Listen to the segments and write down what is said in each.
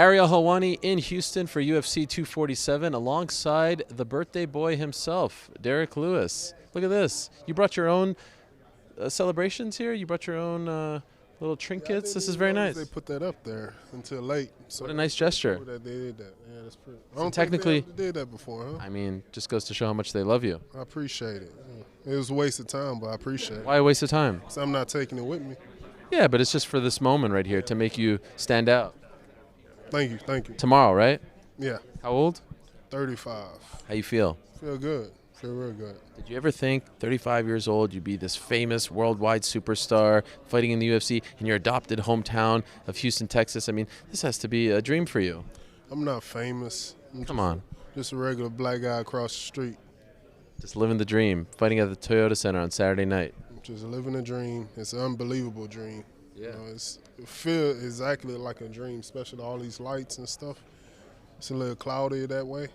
Ariel Helwani in Houston for UFC 247 alongside the birthday boy himself, Derrick Lewis. Look at this. You brought your own celebrations here? You brought your own little trinkets? This is very nice. They put that up there until late. So what a nice gesture. That they did that. Yeah, that's pretty. I So don't technically, think they did that before, huh? I mean, just goes to show how much they love you. I appreciate it. It was a waste of time, but I appreciate it. Why a waste of time? So I'm not taking it with me. Yeah, but it's just for this moment right here to make you stand out. Thank you, thank you. Tomorrow, right? Yeah. How old? 35. How you feel? Feel good. Feel real good. Did you ever think 35 years old you'd be this famous worldwide superstar fighting in the UFC in your adopted hometown of Houston, Texas? I mean, this has to be a dream for you. I'm not famous. Come on. Just a regular black guy across the street. Just living the dream, fighting at the Toyota Center on Saturday night. Just living a dream. It's an unbelievable dream. Yeah. You know, it feels exactly like a dream, especially all these lights and stuff. It's a little cloudy that way,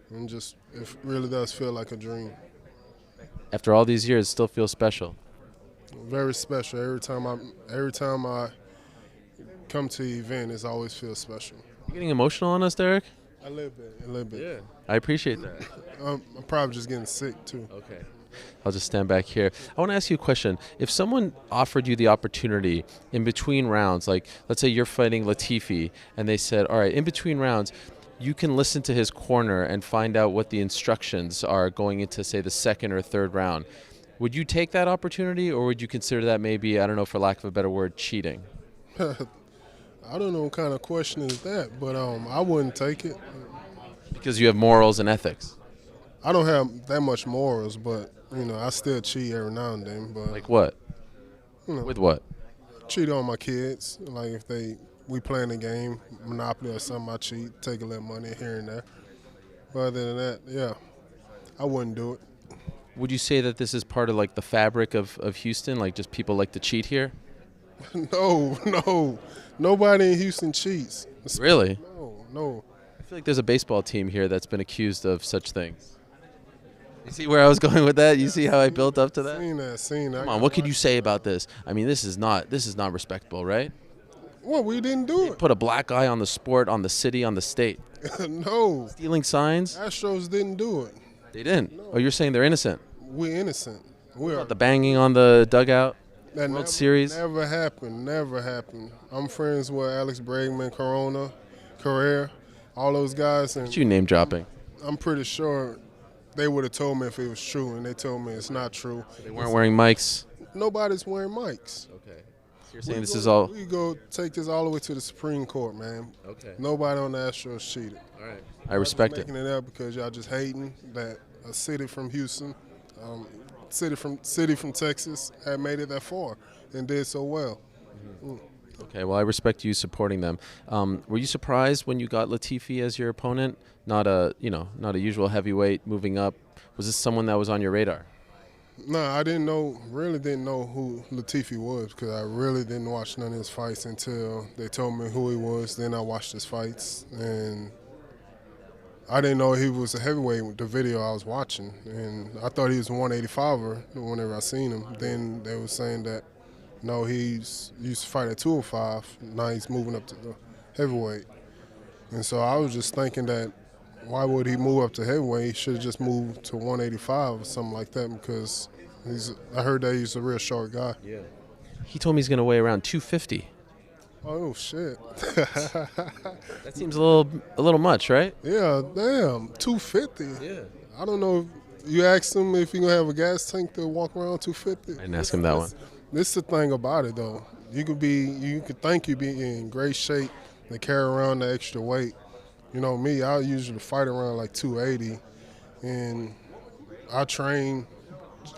and just it really does feel like a dream. After all these years, it still feels special. Very special. Every time I come to the event, it always feels special. You getting emotional on us, Derrick? A little bit. Yeah. I appreciate that. I'm probably just getting sick too. Okay. I'll just stand back here. I want to ask you a question. If someone offered you the opportunity in between rounds, like let's say you're fighting Latifi, and they said, all right, in between rounds, you can listen to his corner and find out what the instructions are going into, say, the second or third round. Would you take that opportunity, or would you consider that maybe, I don't know, for lack of a better word, cheating? I don't know what kind of question is that, but I wouldn't take it. Because you have morals and ethics. I don't have that much morals, but I still cheat every now and then. But like what? With what? Cheat on my kids. Like if we playing a game, Monopoly or something, I cheat, take a little money here and there. But other than that, yeah, I wouldn't do it. Would you say that this is part of like the fabric of Houston? Like just people like to cheat here? No. Nobody in Houston cheats. Really? No. I feel like there's a baseball team here that's been accused of such things. You see where I was going with that? You see how I built up to that? Seen that. Come on, what could you say about this? I mean, this is not respectable, right? Well, we didn't do it. Put a black eye on the sport, on the city, on the state. No. Stealing signs? Astros didn't do it. They didn't? No. Oh, you're saying they're innocent? We're innocent. About the banging on the dugout? World Series? Never happened. I'm friends with Alex Bregman, Carrera, all those guys. And what you name dropping? I'm pretty sure they would have told me if it was true, and they told me it's not true. So they weren't wearing mics? Nobody's wearing mics. Okay. So you're saying this is all... We go take this all the way to the Supreme Court, man. Okay. Nobody on the Astros cheated. All right. I respect it. Making it up because y'all just hating that a city from Houston, city from Texas had made it that far and did so well. Mm-hmm. Okay, well, I respect you supporting them. Were you surprised when you got Latifi as your opponent? Not a usual heavyweight moving up. Was this someone that was on your radar? No, I really didn't know who Latifi was because I really didn't watch none of his fights until they told me who he was. Then I watched his fights, and I didn't know he was a heavyweight with the video I was watching. And I thought he was a 185er whenever I seen him. Then they were saying that, no, he used to fight at 205. Now he's moving up to the heavyweight. And so I was just thinking that why would he move up to heavyweight? He should have just moved to 185 or something like that because I heard that he's a real short guy. Yeah. He told me he's going to weigh around 250. Oh, shit. That seems a little much, right? Yeah, damn, 250. Yeah. I don't know if you asked him if he's going to have a gas tank to walk around 250. I didn't ask him that one. This is the thing about it, though. You could think you'd be in great shape to carry around the extra weight. You know me, I usually fight around like 280, and I train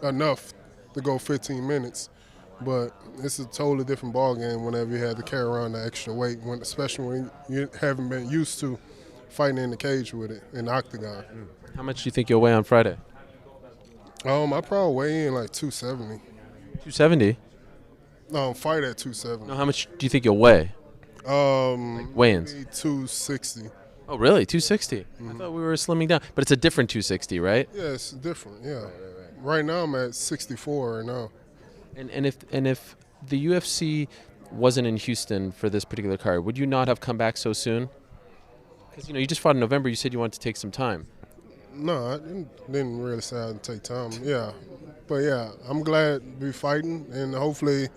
enough to go 15 minutes. But it's a totally different ball game whenever you have to carry around the extra weight, especially when you haven't been used to fighting in the cage with it in the octagon. How much do you think you'll weigh on Friday? I probably weigh in like 270. 270? No, fight at 270. No, how much do you think you'll weigh? Like weigh-ins? 260. Oh, really? 260? Mm-hmm. I thought we were slimming down. But it's a different 260, right? Yeah, it's different, yeah. Right now I'm at 64 right now. And if the UFC wasn't in Houston for this particular card, would you not have come back so soon? Because you just fought in November. You said you wanted to take some time. No, I didn't really say I'd take time. Yeah, but yeah, I'm glad to be fighting, and hopefully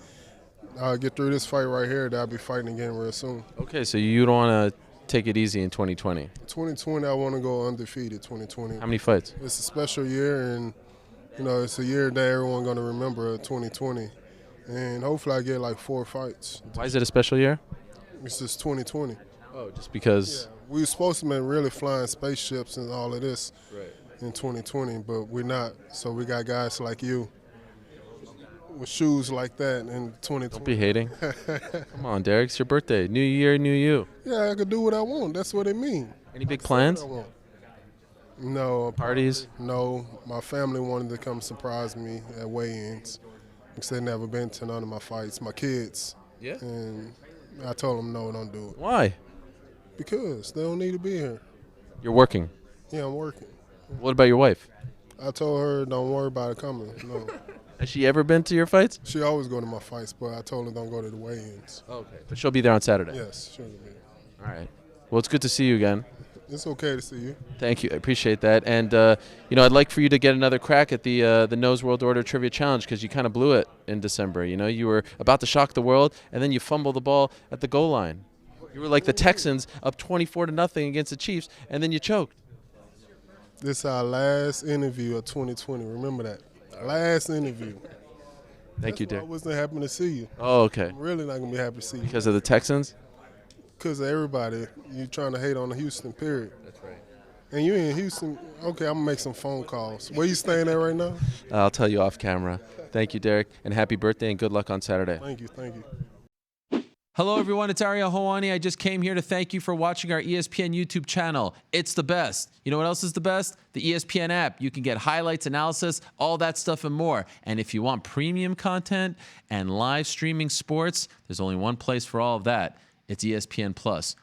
I'll get through this fight right here. That I'll be fighting again real soon. Okay, so you don't want to take it easy in 2020. 2020, I want to go undefeated. 2020. How many fights? It's a special year, and it's a year that everyone's gonna remember. 2020, and hopefully I get like 4 fights. Why is it a special year? It's just 2020. Oh, just because. Yeah, we were supposed to be really flying spaceships and all of this in 2020, but we're not. So we got guys like you with shoes like that in 2020. Don't be hating. Come on, Derrick. It's your birthday. New year, new you. Yeah, I could do what I want. That's what it means. Any big plans? No. Parties? No. My family wanted to come surprise me at weigh-ins because they've never been to none of my fights. My kids. Yeah. And I told them, no, don't do it. Why? Because they don't need to be here. You're working. Yeah, I'm working. What about your wife? I told her, don't worry about it coming. No. Has she ever been to your fights? She always go to my fights, but I told her don't go to the weigh-ins. Okay. But she'll be there on Saturday? Yes, she'll be. All right. Well, it's good to see you again. It's okay to see you. Thank you. I appreciate that. And, I'd like for you to get another crack at the Nose World Order Trivia Challenge because you kind of blew it in December. You were about to shock the world, and then you fumbled the ball at the goal line. You were like the Texans up 24-0 against the Chiefs, and then you choked. This is our last interview of 2020. Remember that. Last interview. Thank you, That's why Derrick. I wasn't happy to see you. Oh, okay. I'm really not going to be happy to see you. Because of the Texans? Because of everybody. You trying to hate on the Houston, period. That's right. And you in Houston. Okay, I'm going to make some phone calls. Where you staying at right now? I'll tell you off camera. Thank you, Derrick, and happy birthday and good luck on Saturday. Thank you. Thank you. Hello, everyone. It's Ariel Hawani. I just came here to thank you for watching our ESPN YouTube channel. It's the best. You know what else is the best? The ESPN app. You can get highlights, analysis, all that stuff and more. And if you want premium content and live streaming sports, there's only one place for all of that. It's ESPN Plus.